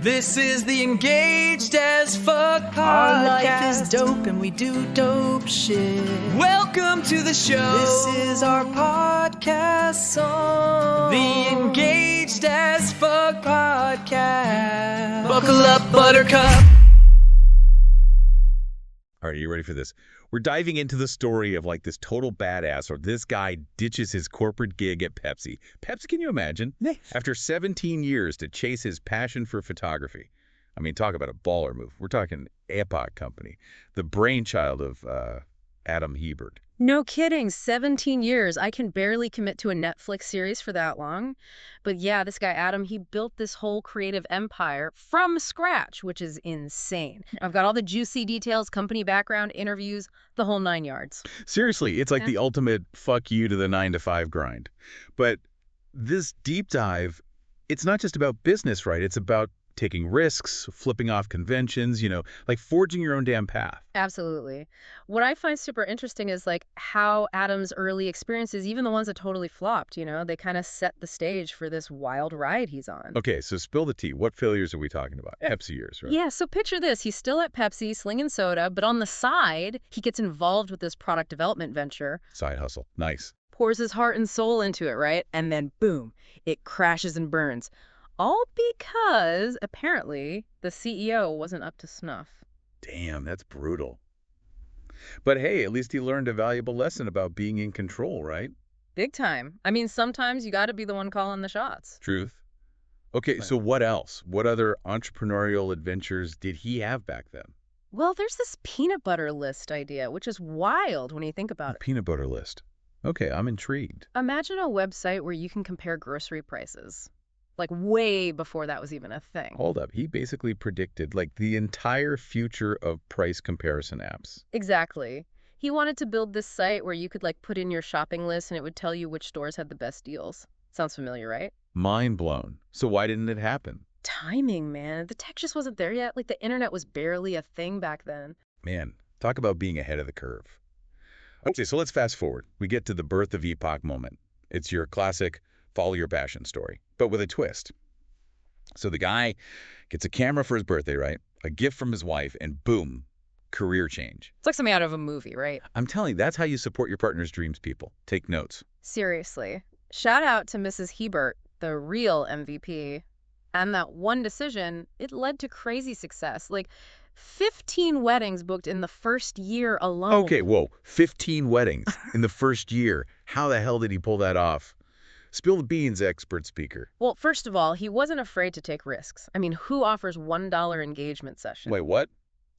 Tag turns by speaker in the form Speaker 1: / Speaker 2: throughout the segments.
Speaker 1: This is the Engaged as Fuck podcast.
Speaker 2: Our life is dope and we do dope shit.
Speaker 1: Welcome to the show.
Speaker 2: This is our podcast song.
Speaker 1: The Engaged as Fuck podcast. Buckle up, Buttercup.
Speaker 3: All right, are you ready for this? We're diving into the story of like this total badass, or this guy ditches his corporate gig at Pepsi. Pepsi, can you imagine? After 17 years to chase his passion for photography. I mean, talk about a baller move. We're talking Epoch company, the brainchild of Adam Hebert.
Speaker 4: No kidding, 17 years. I can barely commit to a Netflix series for that long. But yeah, this guy Adam, he built this whole creative empire from scratch, which is insane. I've got all the juicy details, company background, interviews, the whole 9 yards.
Speaker 3: Seriously, it's like the ultimate fuck you to the 9-to-5 grind. But this deep dive, it's not just about business, right? It's about taking risks, flipping off conventions, like forging your own damn path.
Speaker 4: Absolutely. What I find super interesting is like how Adam's early experiences, even the ones that totally flopped, they kind of set the stage for this wild ride he's on.
Speaker 3: Okay, so spill the tea. What failures are we talking about? Pepsi years, right?
Speaker 4: Yeah, so picture this. He's still at Pepsi, slinging soda, but on the side, he gets involved with this product development venture.
Speaker 3: Side hustle. Nice.
Speaker 4: Pours his heart and soul into it, right? And then boom, it crashes and burns. All because, apparently, the CEO wasn't up to snuff.
Speaker 3: Damn, that's brutal. But hey, at least he learned a valuable lesson about being in control, right?
Speaker 4: Big time. I mean, sometimes you got to be the one calling the shots.
Speaker 3: Truth. Okay, so what else? What other entrepreneurial adventures did he have back then?
Speaker 4: Well, there's this peanut butter list idea, which is wild when you think about it.
Speaker 3: Peanut butter list. Okay, I'm intrigued.
Speaker 4: Imagine a website where you can compare grocery prices. Like way before that was even a thing.
Speaker 3: Hold up. He basically predicted like the entire future of price comparison apps.
Speaker 4: Exactly. He wanted to build this site where you could like put in your shopping list and it would tell you which stores had the best deals. Sounds familiar, right?
Speaker 3: Mind blown. So why didn't it happen?
Speaker 4: Timing, man. The tech just wasn't there yet. Like the internet was barely a thing back then.
Speaker 3: Man, talk about being ahead of the curve. Okay, so let's fast forward. We get to the birth of Epoch moment. It's your classic follow your passion story, but with a twist. So the guy gets a camera for his birthday, right? A gift from his wife, and boom, career change.
Speaker 4: It's like something out of a movie, right?
Speaker 3: I'm telling you, that's how you support your partner's dreams, people. Take notes.
Speaker 4: Seriously. Shout out to Mrs. Hebert, the real MVP. And that one decision, it led to crazy success. Like 15 weddings booked in the first year alone.
Speaker 3: Okay, whoa, 15 weddings in the first year. How the hell did he pull that off? Spill the beans, expert speaker.
Speaker 4: Well, first of all, he wasn't afraid to take risks. I mean, who offers $1 engagement session?
Speaker 3: Wait, what?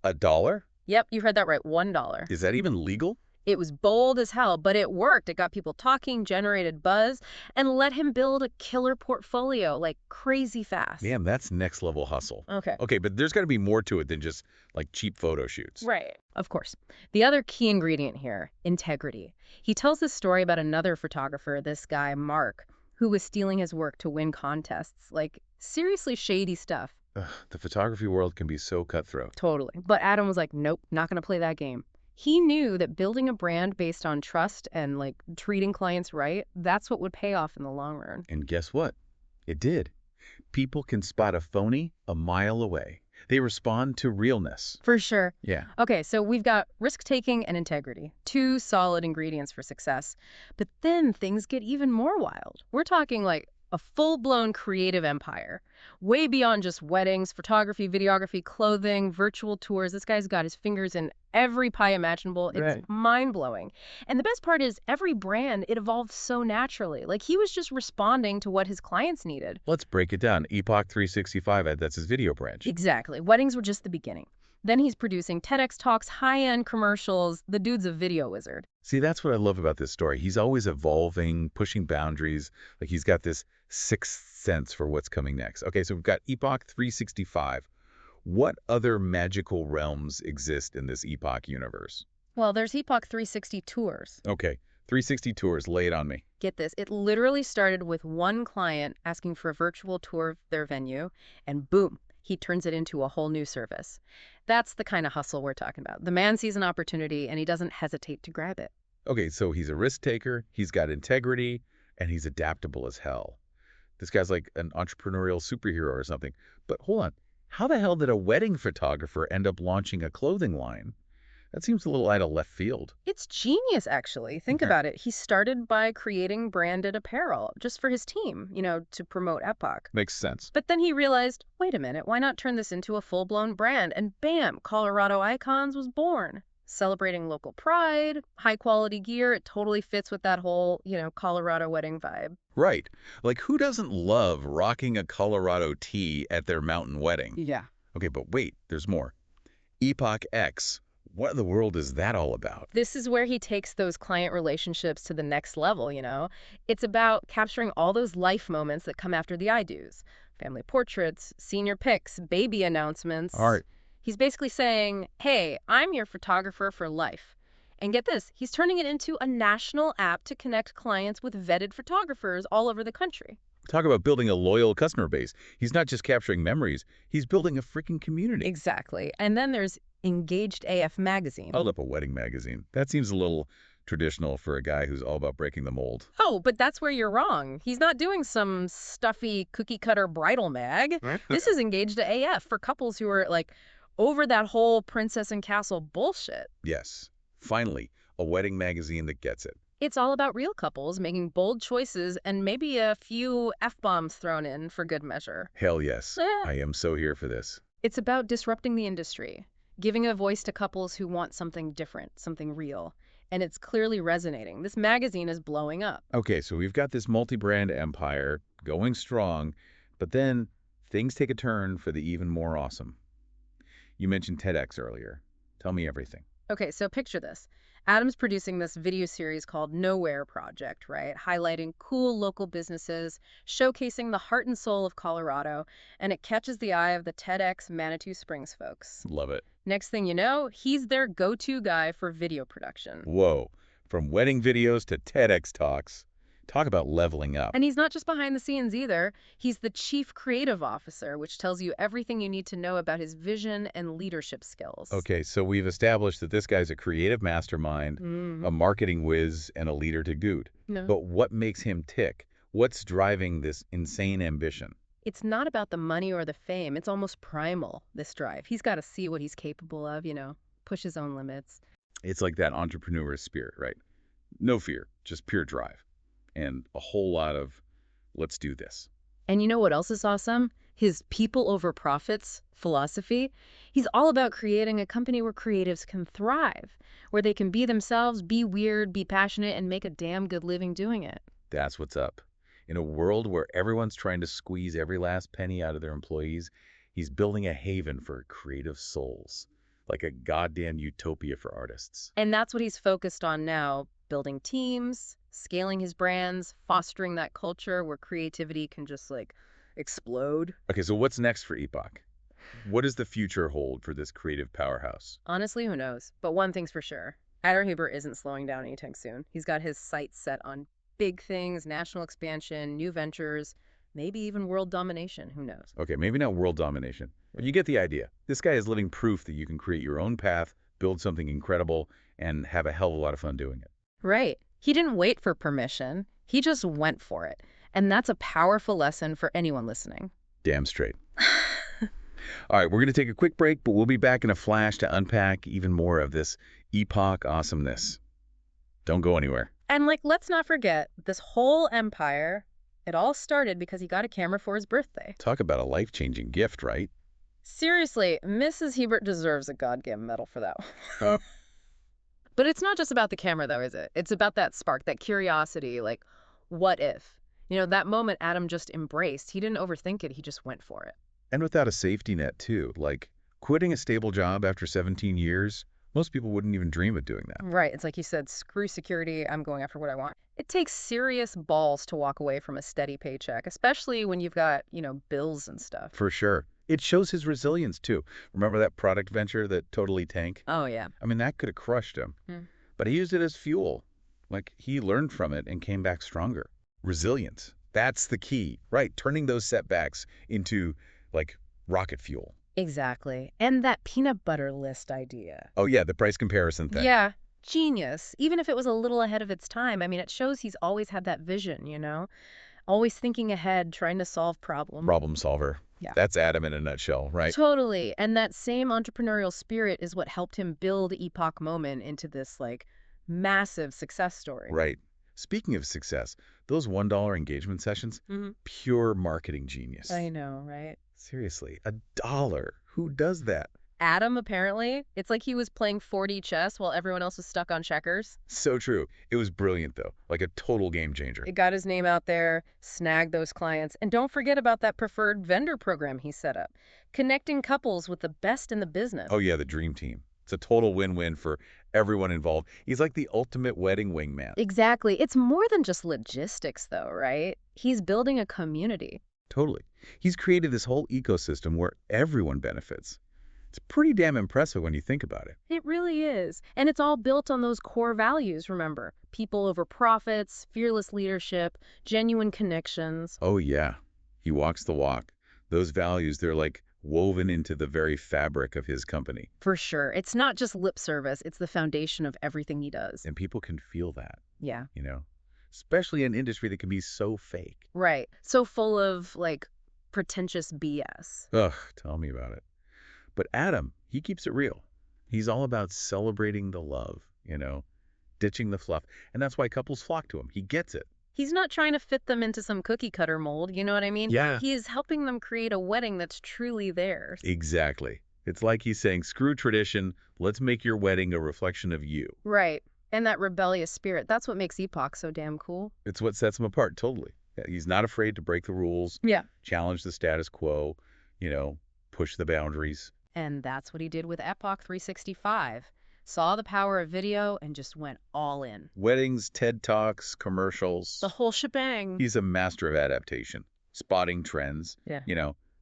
Speaker 3: $1?
Speaker 4: Yep, you heard that right, $1.
Speaker 3: Is that even legal?
Speaker 4: It was bold as hell, but it worked. It got people talking, generated buzz, and let him build a killer portfolio like crazy fast.
Speaker 3: Damn, that's next level hustle.
Speaker 4: Okay.
Speaker 3: Okay, but there's got to be more to it than just like cheap photo shoots.
Speaker 4: Right. Of course. The other key ingredient here, integrity. He tells this story about another photographer, this guy, Mark, who was stealing his work to win contests. Like, seriously shady stuff.
Speaker 3: Ugh, the photography world can be so cutthroat.
Speaker 4: Totally. But Adam was like, nope, not going to play that game. He knew that building a brand based on trust and, like, treating clients right, that's what would pay off in the long run.
Speaker 3: And guess what? It did. People can spot a phony a mile away. They respond to realness.
Speaker 4: For sure.
Speaker 3: Yeah.
Speaker 4: Okay, so we've got risk-taking and integrity, two solid ingredients for success. But then things get even more wild. We're talking like a full-blown creative empire, way beyond just weddings, photography, videography, clothing, virtual tours. This guy's got his fingers in every pie imaginable. It's
Speaker 3: Right.
Speaker 4: mind-blowing. And the best part is every brand, it evolved so naturally. Like he was just responding to what his clients needed.
Speaker 3: Let's break it down. Epoch 365, that's his video branch.
Speaker 4: Exactly. Weddings were just the beginning. Then he's producing TEDx talks, high-end commercials. The dude's a video wizard.
Speaker 3: See, that's what I love about this story. He's always evolving, pushing boundaries. Like he's got this sixth sense for what's coming next. Okay, so we've got Epoch 365. What other magical realms exist in this Epoch universe?
Speaker 4: Well, there's Epoch 360 tours.
Speaker 3: Okay, 360 tours, lay it on me.
Speaker 4: Get this, it literally started with one client asking for a virtual tour of their venue, and boom, he turns it into a whole new service. That's the kind of hustle we're talking about. The man sees an opportunity, and he doesn't hesitate to grab it.
Speaker 3: Okay, so he's a risk taker, he's got integrity, and he's adaptable as hell. This guy's like an entrepreneurial superhero or something. But hold on, How the hell did a wedding photographer end up launching a clothing line? That seems a little out of left field.
Speaker 4: It's genius, actually. Think about it. He started by creating branded apparel just for his team, to promote Epoch.
Speaker 3: Makes sense.
Speaker 4: But then he realized, wait a minute, why not turn this into a full-blown brand? And bam, Colorado Icons was born. Celebrating local pride, high-quality gear, it totally fits with that whole, Colorado wedding vibe.
Speaker 3: Right. Like, who doesn't love rocking a Colorado tee at their mountain wedding?
Speaker 2: Yeah.
Speaker 3: Okay, but wait, there's more. Epoch X. What in the world is that all about?
Speaker 4: This is where he takes those client relationships to the next level. It's about capturing all those life moments that come after the I-dos. Family portraits, senior pics, baby announcements.
Speaker 3: Art.
Speaker 4: He's basically saying, hey, I'm your photographer for life. And get this, he's turning it into a national app to connect clients with vetted photographers all over the country.
Speaker 3: Talk about building a loyal customer base. He's not just capturing memories, he's building a freaking community.
Speaker 4: Exactly. And then there's Engaged AF magazine.
Speaker 3: Hold up, a wedding magazine. That seems a little traditional for a guy who's all about breaking the mold.
Speaker 4: Oh, but that's where you're wrong. He's not doing some stuffy cookie-cutter bridal mag. This is Engaged AF for couples who are, over that whole princess and castle bullshit.
Speaker 3: Yes. Finally, a wedding magazine that gets it.
Speaker 4: It's all about real couples making bold choices and maybe a few F-bombs thrown in for good measure.
Speaker 3: Hell yes. I am so here for this.
Speaker 4: It's about disrupting the industry, giving a voice to couples who want something different, something real. And it's clearly resonating. This magazine is blowing up.
Speaker 3: Okay, so we've got this multi-brand empire going strong, but then things take a turn for the even more awesome. You mentioned TEDx earlier. Tell me everything.
Speaker 4: Okay, so picture this. Adam's producing this video series called Nowhere Project, right? Highlighting cool local businesses, showcasing the heart and soul of Colorado, and it catches the eye of the TEDx Manitou Springs folks.
Speaker 3: Love it.
Speaker 4: Next thing you know, he's their go-to guy for video production.
Speaker 3: Whoa. From wedding videos to TEDx talks. Talk about leveling up.
Speaker 4: And he's not just behind the scenes either. He's the chief creative officer, which tells you everything you need to know about his vision and leadership skills.
Speaker 3: Okay, so we've established that this guy's a creative mastermind, a marketing whiz, and a leader to boot.
Speaker 4: No.
Speaker 3: But what makes him tick? What's driving this insane ambition?
Speaker 4: It's not about the money or the fame. It's almost primal, this drive. He's got to see what he's capable of, push his own limits.
Speaker 3: It's like that entrepreneur's spirit, right? No fear, just pure drive. And a whole lot of, let's do this.
Speaker 4: And you know what else is awesome? His people over profits philosophy. He's all about creating a company where creatives can thrive, where they can be themselves, be weird, be passionate, and make a damn good living doing it.
Speaker 3: That's what's up. In a world where everyone's trying to squeeze every last penny out of their employees, he's building a haven for creative souls, like a goddamn utopia for artists.
Speaker 4: And that's what he's focused on now, building teams, scaling his brands, fostering that culture where creativity can just explode.
Speaker 3: Okay, so what's next for Epoch? What does the future hold for this creative powerhouse?
Speaker 4: Honestly, who knows? But one thing's for sure. Adder Huber isn't slowing down anytime soon. He's got his sights set on big things, national expansion, new ventures, maybe even world domination. Who knows?
Speaker 3: Okay, maybe not world domination, but you get the idea. This guy is living proof that you can create your own path, build something incredible, and have a hell of a lot of fun doing it.
Speaker 4: Right. He didn't wait for permission. He just went for it. And that's a powerful lesson for anyone listening.
Speaker 3: Damn straight. All right, we're going to take a quick break, but we'll be back in a flash to unpack even more of this Epoch awesomeness. Don't go anywhere.
Speaker 4: And let's not forget, this whole empire, it all started because he got a camera for his birthday.
Speaker 3: Talk about a life-changing gift, right?
Speaker 4: Seriously, Mrs. Hebert deserves a goddamn medal for that. But it's not just about the camera, though, is it? It's about that spark, that curiosity, what if? That moment Adam just embraced. He didn't overthink it. He just went for it.
Speaker 3: And without a safety net, too. Like, quitting a stable job after 17 years, most people wouldn't even dream of doing that.
Speaker 4: Right. It's like you said, screw security. I'm going after what I want. It takes serious balls to walk away from a steady paycheck, especially when you've got, bills and stuff.
Speaker 3: For sure. It shows his resilience, too. Remember that product venture that totally tanked?
Speaker 4: Oh, yeah.
Speaker 3: I mean, that could have crushed him. But he used it as fuel. He learned from it and came back stronger. Resilience. That's the key, right? Turning those setbacks into, rocket fuel.
Speaker 4: Exactly. And that peanut butter list idea.
Speaker 3: Oh, yeah, the price comparison thing.
Speaker 4: Yeah. Genius. Even if it was a little ahead of its time. I mean, it shows he's always had that vision, Always thinking ahead, trying to solve problems.
Speaker 3: Problem solver.
Speaker 4: Yeah.
Speaker 3: That's Adam in a nutshell, right?
Speaker 4: Totally. And that same entrepreneurial spirit is what helped him build Epoch Moment into this, like, massive success story.
Speaker 3: Right. Speaking of success, those $1 engagement sessions, pure marketing genius.
Speaker 4: I know, right?
Speaker 3: Seriously, $1. Who does that?
Speaker 4: Adam, apparently, it's like he was playing 4D chess while everyone else was stuck on checkers.
Speaker 3: So true. It was brilliant, though. Like a total game changer.
Speaker 4: It got his name out there, snagged those clients, and don't forget about that preferred vendor program he set up, connecting couples with the best in the business.
Speaker 3: Oh, yeah, the dream team. It's a total win-win for everyone involved. He's like the ultimate wedding wingman.
Speaker 4: Exactly. It's more than just logistics, though, right? He's building a community.
Speaker 3: Totally. He's created this whole ecosystem where everyone benefits. It's pretty damn impressive when you think about it.
Speaker 4: It really is. And it's all built on those core values, remember? People over profits, fearless leadership, genuine connections.
Speaker 3: Oh, yeah. He walks the walk. Those values, they're like woven into the very fabric of his company.
Speaker 4: For sure. It's not just lip service. It's the foundation of everything he does.
Speaker 3: And people can feel that,
Speaker 4: Yeah.
Speaker 3: you know, especially in an industry that can be so fake.
Speaker 4: Right. So full of, like, pretentious BS.
Speaker 3: Ugh, tell me about it. But Adam, he keeps it real. He's all about celebrating the love, ditching the fluff. And that's why couples flock to him. He gets it.
Speaker 4: He's not trying to fit them into some cookie cutter mold, you know what I mean?
Speaker 3: Yeah.
Speaker 4: He is helping them create a wedding that's truly theirs.
Speaker 3: Exactly. It's like he's saying, screw tradition, let's make your wedding a reflection of you.
Speaker 4: Right. And that rebellious spirit, that's what makes Epoch so damn cool.
Speaker 3: It's what sets him apart, totally. Yeah, he's not afraid to break the rules,
Speaker 4: Yeah.
Speaker 3: challenge the status quo, push the boundaries.
Speaker 4: And that's what he did with Epoch 365. Saw the power of video and just went all in.
Speaker 3: Weddings, TED Talks, commercials.
Speaker 4: The whole shebang.
Speaker 3: He's a master of adaptation, spotting trends,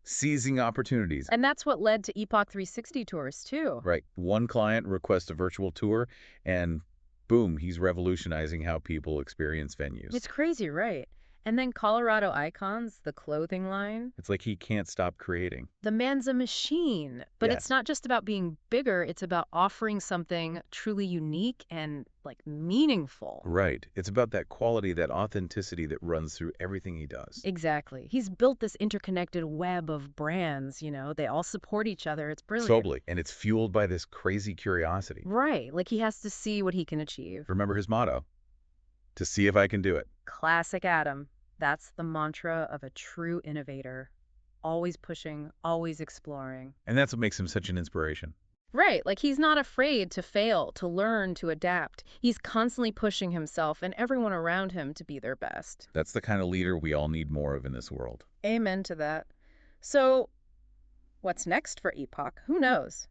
Speaker 3: seizing opportunities.
Speaker 4: And that's what led to Epoch 360 tours, too.
Speaker 3: Right. One client requests a virtual tour, and boom, he's revolutionizing how people experience venues.
Speaker 4: It's crazy, right? And then Colorado Icons, the clothing line.
Speaker 3: It's like he can't stop creating.
Speaker 4: The man's a machine. But
Speaker 3: Yeah.
Speaker 4: it's not just about being bigger. It's about offering something truly unique and, like, meaningful.
Speaker 3: Right. It's about that quality, that authenticity that runs through everything he does.
Speaker 4: Exactly. He's built this interconnected web of brands, They all support each other. It's brilliant.
Speaker 3: Totally. And it's fueled by this crazy curiosity.
Speaker 4: Right. Like he has to see what he can achieve.
Speaker 3: Remember his motto? To see if I can do it.
Speaker 4: Classic Adam. That's the mantra of a true innovator. Always pushing, always exploring.
Speaker 3: And that's what makes him such an inspiration.
Speaker 4: Right. Like he's not afraid to fail, to learn, to adapt. He's constantly pushing himself and everyone around him to be their best.
Speaker 3: That's the kind of leader we all need more of in this world.
Speaker 4: Amen to that. So, what's next for Epoch? Who knows?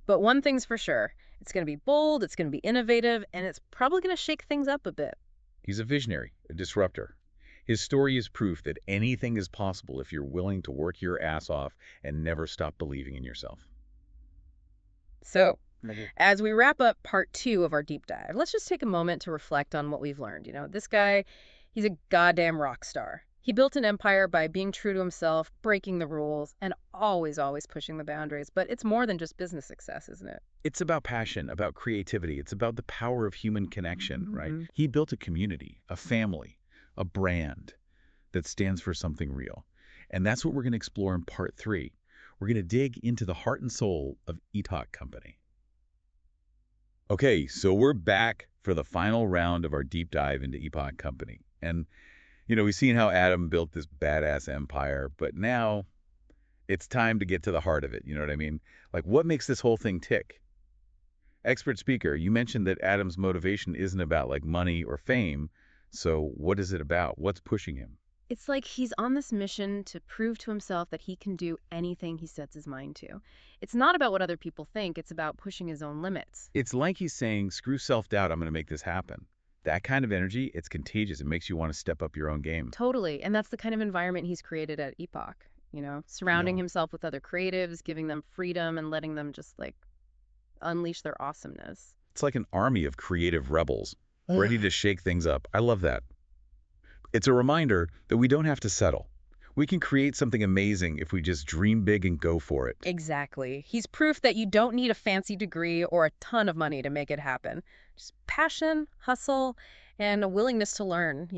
Speaker 4: But one thing's for sure. It's going to be bold, it's going to be innovative, and it's probably going to shake things up a bit.
Speaker 3: He's a visionary, a disruptor. His story is proof that anything is possible if you're willing to work your ass off and never stop believing in yourself.
Speaker 4: So, as we wrap up part 2 of our deep dive, let's just take a moment to reflect on what we've learned. This guy, he's a goddamn rock star. He built an empire by being true to himself, breaking the rules, and always pushing the boundaries. But it's more than just business success, isn't it?
Speaker 3: It's about passion, about creativity. It's about the power of human connection, right? He built a community, a family, a brand that stands for something real. And that's what we're going to explore in part 3. We're going to dig into the heart and soul of Epoch Company. Okay, so we're back for the final round of our deep dive into Epoch Company. And we've seen how Adam built this badass empire, but now it's time to get to the heart of it. You know what I mean? Like, what makes this whole thing tick? Expert speaker, you mentioned that Adam's motivation isn't about like money or fame. So what is it about? What's pushing him?
Speaker 4: It's like he's on this mission to prove to himself that he can do anything he sets his mind to. It's not about what other people think. It's about pushing his own limits.
Speaker 3: It's like he's saying, screw self-doubt, I'm going to make this happen. That kind of energy, it's contagious. It makes you want to step up your own game.
Speaker 4: Totally. And that's the kind of environment he's created at Epoch, surrounding himself with other creatives, giving them freedom and letting them just like unleash their awesomeness.
Speaker 3: It's like an army of creative rebels ready to shake things up. I love that. It's a reminder that we don't have to settle. We can create something amazing if we just dream big and go for it.
Speaker 4: Exactly. He's proof that you don't need a fancy degree or a ton of money to make it happen. Just passion, hustle, and a willingness to learn,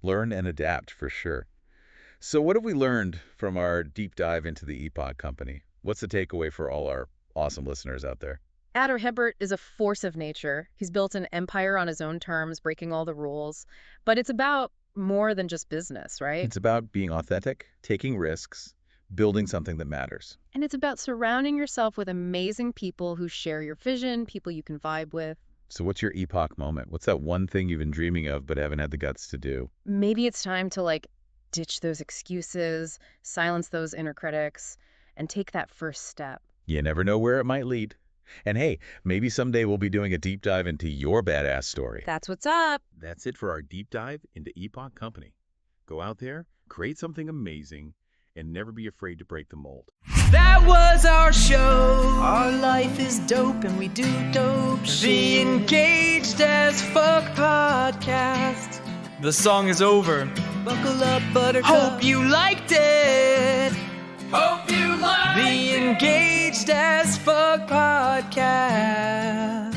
Speaker 3: Learn and adapt for sure. So what have we learned from our deep dive into the Epoch company? What's the takeaway for all our awesome listeners out there?
Speaker 4: Adder Hebert is a force of nature. He's built an empire on his own terms, breaking all the rules. But it's about more than just business, right?
Speaker 3: It's about being authentic, taking risks, building something that matters.
Speaker 4: And it's about surrounding yourself with amazing people who share your vision, people you can vibe with.
Speaker 3: So what's your Epoch moment? What's that one thing you've been dreaming of but haven't had the guts to do?
Speaker 4: Maybe it's time to ditch those excuses, silence those inner critics, and take that first step.
Speaker 3: You never know where it might lead. And hey, maybe someday we'll be doing a deep dive into your badass story.
Speaker 4: That's what's up.
Speaker 3: That's it for our deep dive into Epoch Company. Go out there, create something amazing, and never be afraid to break the mold.
Speaker 1: That was our show.
Speaker 2: Our life is dope and we do dope
Speaker 1: The
Speaker 2: shit.
Speaker 1: Engaged as Fuck podcast. The song is over.
Speaker 2: Buckle up, buttercup.
Speaker 1: Hope you liked it. Hope you liked The Engaged as Fuck podcast.